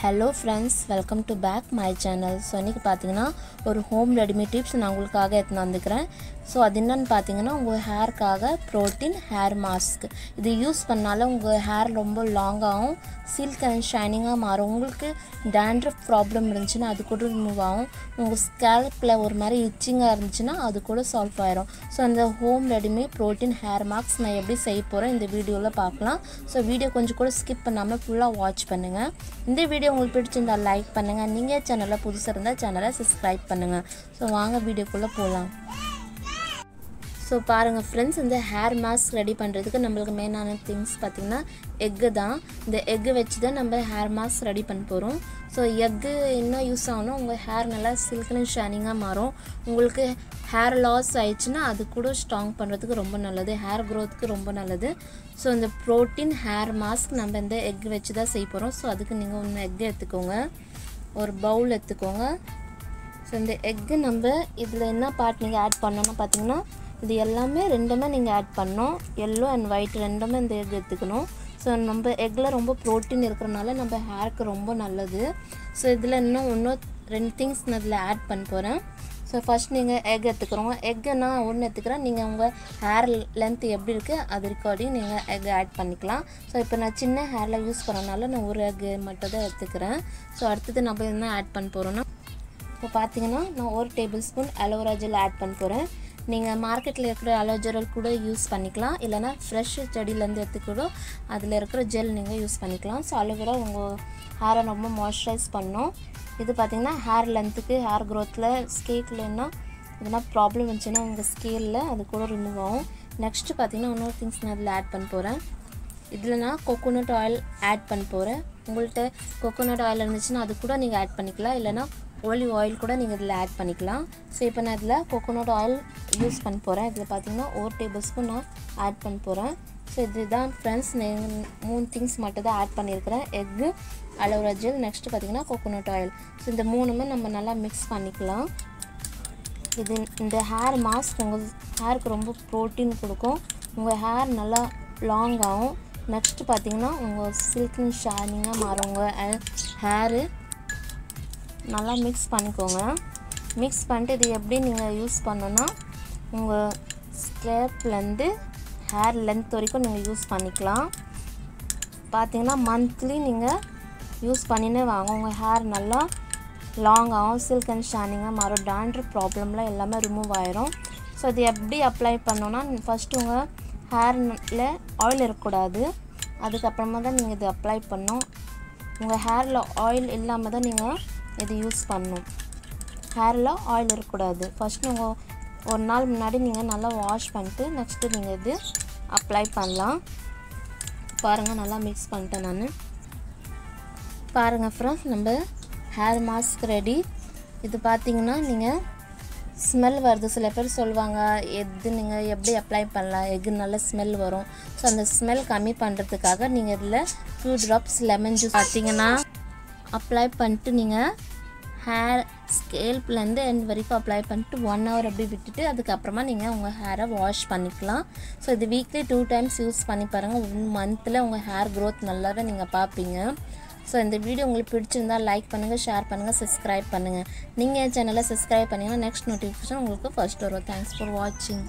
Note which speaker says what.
Speaker 1: Hello friends, welcome to back my channel. So இன்னைக்கு பாத்தீங்கன்னா ஒரு ஹோம் ரெடிமி டிப்ஸ் நான் உங்களுக்காக எடுத்து வந்திருக்கேன். சோ அது என்னன்னு பாத்தீங்கன்னா உங்க ஹேர்க்காக புரோட்டீன் ஹேர் மாஸ்க். இது யூஸ் பண்ணால உங்க ஹேர் ரொம்ப லாங் ஆகும், சில்க் அண்ட் ஷைனிங்கா மாறும். உங்களுக்கு dandruff ப்ராப்ளம் இருந்துச்சுனா அது கூட ரிமூவ் ஆகும். உங்க ஸ்கேல்ப்ல ஒரு மாதிரி இச்சிங்கா இருந்துச்சுனா அது கூட சால்வ் ஆயிடும். சோ அந்த ஹோம் ரெடிமி புரோட்டீன் ஹேர் மாஸ்க் நான் எப்படி செய்ய போறேன் இந்த வீடியோல பார்க்கலாம். சோ வீடியோ கொஞ்சம் கூட ஸ்கிப் பண்ணாம ஃபுல்லா வாட்ச் பண்ணுங்க. இந்த வீடியோ உங்களுக்கு பிடிச்சிருந்தா லைக் பண்ணுங்க. நீங்க சேனலை புதுசா இருந்தா சேனலை சப்ஸ்கிரைப் பண்ணுங்க. சோ வாங்க வீடியோக்குள்ள போலாம். சோ பாருங்க फ्रेंड्स, இந்த ஹேர் மாஸ்க் ரெடி பண்றதுக்கு நமக்கு மெயினான திங்ஸ் பாத்தீங்கன்னா எக் தான். இந்த எக் வச்சு தான் நம்ம ஹேர் மாஸ்க் ரெடி பண்ண போறோம். சோ எக் என்ன யூஸ் ஆகும்னா உங்க ஹேர் நல்லா சில்க் அண்ட் ஷைனிங்கா மாறும். உங்களுக்கு ஹேர் லாஸ் ஆயிடுச்சுனா அது கூட ஸ்ட்ராங் பண்றதுக்கு ரொம்ப நல்லது, ஹேர் growthக்கு ரொம்ப நல்லது. சோ இந்த புரோட்டீன் ஹேர் மாஸ்க் நம்ம இந்த எக் வச்சு தான் செய்ய போறோம். சோ அதுக்கு நீங்க ஒரு எக் எடுத்துக்கோங்க, ஒரு பவுல் எடுத்துக்கோங்க. சோ இந்த எக் நம்ம இதுல என்ன பார்ட் நீங்க ஆட் பண்ணனும்னா பாத்தீங்கன்னா இது எல்லாமே ரெண்டுமே நீங்க ஆட் பண்ணனும். yellow and white ரெண்டுமே இந்த எக் எடுத்துக்கணும். சோ நம்ம எக்ல ரொம்ப புரோட்டீன் இருக்கறனால நம்ம ஹேருக்கு ரொம்ப நல்லது. சோ இதுல இன்னும் ரெண்டு திங்ஸ் நான் இதுல ஆட் பண்ண போறேன். சோ ஃபர்ஸ்ட் நீங்க எக் எடுத்துக்கறோம். எக் நான் ஒன்னு எடுத்துக்கறேன். நீங்க உங்க ஹேர் லெந்த் எப்படி இருக்கு அது அக்கார்டிங் நீங்க எக் ஆட் பண்ணிக்கலாம். சோ இப்போ நான் சின்ன ஹேர்ல யூஸ் பண்ணனால நான் ஒரு எக் மட்டும் தான் எடுத்துக்கறேன். சோ அடுத்து நம்ம என்ன ஆட் பண்ண போறோம்னா இப்போ பாத்தீங்கன்னா நான் 1 டேபிள்ஸ்பூன் அலோவேரா ஜெல் ஆட் பண்ண போறேன். நீங்க மார்க்கெட்ல இருக்கிற அலோவேரா ஜெல் கூட யூஸ் பண்ணிக்கலாம், இல்லனா ஃப்ரெஷ் செடியில இருந்து எடுத்துக்கறோம் அதுல இருக்கிற ஜெல் நீங்க யூஸ் பண்ணிக்கலாம். சோ அலோவேரா உங்க ஹேரை ரொம்ப மாய்ஸ்சரைஸ் பண்ணும். இது பாத்தீங்கன்னா ஹேர் லெந்த்க்கு, ஹேர் growthல, ஸ்கேல்ல என்ன ப்ராப்ளம் வந்துச்சுனா உங்க ஸ்கேல்ல அது கூட ரிமூவ் ஆகும். நெக்ஸ்ட் பாத்தீங்கன்னா இன்னொரு திங்ஸ் நான் இதுல ஆட் பண்ண போறேன். இதுல நான் கோகோனட் ஆயில் ஆட் பண்ண போறேன். உங்கள்ட்ட கோகோனட் ஆயில் இருந்துச்சுனா அது கூட நீங்க ஆட் பண்ணிக்கலாம், இல்லனா olive oil கூட நீங்க இதல ஆட் பண்ணிக்கலாம். சோ இப்போ நான் இதல கோகோனட் ஆயில் யூஸ் பண்ண போறேன். இதுல பாத்தீங்கன்னா 1 டேபிள்ஸ்பூன் நான் ஆட் பண்ண போறேன். சோ இதுதான் फ्रेंड्स, நான் மூணு திங்ஸ் மட்டும் தான் ஆட் பண்ணியிருக்கேன். எக், அலோவேரா ஜெல், நெக்ஸ்ட் பாத்தீங்கன்னா கோகோனட் ஆயில். சோ இந்த மூணுமே நம்ம நல்லா mix பண்ணிக்கலாம். இது இந்த ஹேர் மாஸ்க் உங்க ஹேருக்கு ரொம்ப புரோட்டீன் கொடுக்கும். உங்க ஹேர் நல்லா லாங் ஆகும். நெக்ஸ்ட் பாத்தீங்கன்னா உங்க சில்க் அண்ட் ஷைனிங்கா மாறும். உங்க ஹேர் நல்லா mix பண்ணிக்கோங்க. mix பண்ணிட்டு இது எப்படி நீங்க யூஸ் பண்ணனும்னா உங்க ஸ்கேல்ப்ல இருந்து ஹேர் லெந்த் வரைக்கும் நீங்க யூஸ் பண்ணிக்கலாம். பாத்தீங்கன்னா மந்த்லி நீங்க யூஸ் பண்ணினே வாங்க. உங்க ஹேர் நல்லா லாங் ஆகும், சில்க் அண்ட் ஷைனிங்கா மாறும். dandruff ப்ராப்ளம்ல எல்லாமே ரிமூவ் ஆயிடும். சோ இது எப்படி அப்ளை பண்ணனும்னா ஃபர்ஸ்ட் உங்க ஹேர்ல ஆயில் இருக்க கூடாது, அதுக்கு அப்புறமா தான் நீங்க இது அப்ளை பண்ணனும். உங்க ஹேர்ல ஆயில் இல்லாம தான் நீங்க இது யூஸ் பண்ணனும். ஹேர்ல ஆயில் இருக்க கூடாது. ஃபர்ஸ்ட் நீங்க ஒரு நாள் முன்னாடி நீங்க நல்லா வாஷ் பண்ணிட்டு நெக்ஸ்ட் நீங்க இது அப்ளை பண்ணலாம். பாருங்க நல்லா mix பண்ணிட்டேன் நான். பாருங்க फ्रेंड्स, நம்ம ஹேர் மாஸ்க் ரெடி. இது பாத்தீங்கன்னா நீங்க ஸ்மெல் வருது, சில பேர் சொல்வாங்க எது நீங்க எப்படி அப்ளை பண்ணலாம், எக் நல்ல ஸ்மெல் வரும். சோ அந்த ஸ்மெல் கம்மி பண்றதுக்காக நீங்க இதல 2 drops லெமன் ஜூஸ் பாத்தீங்கன்னா அப்ளை பண்ணிட்டு நீங்க ஹேர் ஸ்கேல்ப்ல இருந்து எண்ட் வரைக்கும் அப்ளை பண்ணிட்டு 1 hour அப்படியே விட்டுட்டு அதுக்கு அப்புறமா நீங்க உங்க ஹேரை வாஷ் பண்ணிக்கலாம். சோ இது வீக்லி 2 times யூஸ் பண்ணி பாருங்க. 1 monthல உங்க ஹேர் growth நல்லாவே நீங்க பாப்பீங்க. சோ இந்த வீடியோ உங்களுக்கு பிடிச்சிருந்தா லைக் பண்ணுங்க, ஷேர் பண்ணுங்க, சப்ஸ்கிரைப் பண்ணுங்க. நீங்க சேனலை சப்ஸ்கிரைப் பண்ணீங்கன்னா நெக்ஸ்ட் நோட்டிஃபிகேஷன் உங்களுக்கு ஃபர்ஸ்ட் வரும். Thanks for watching.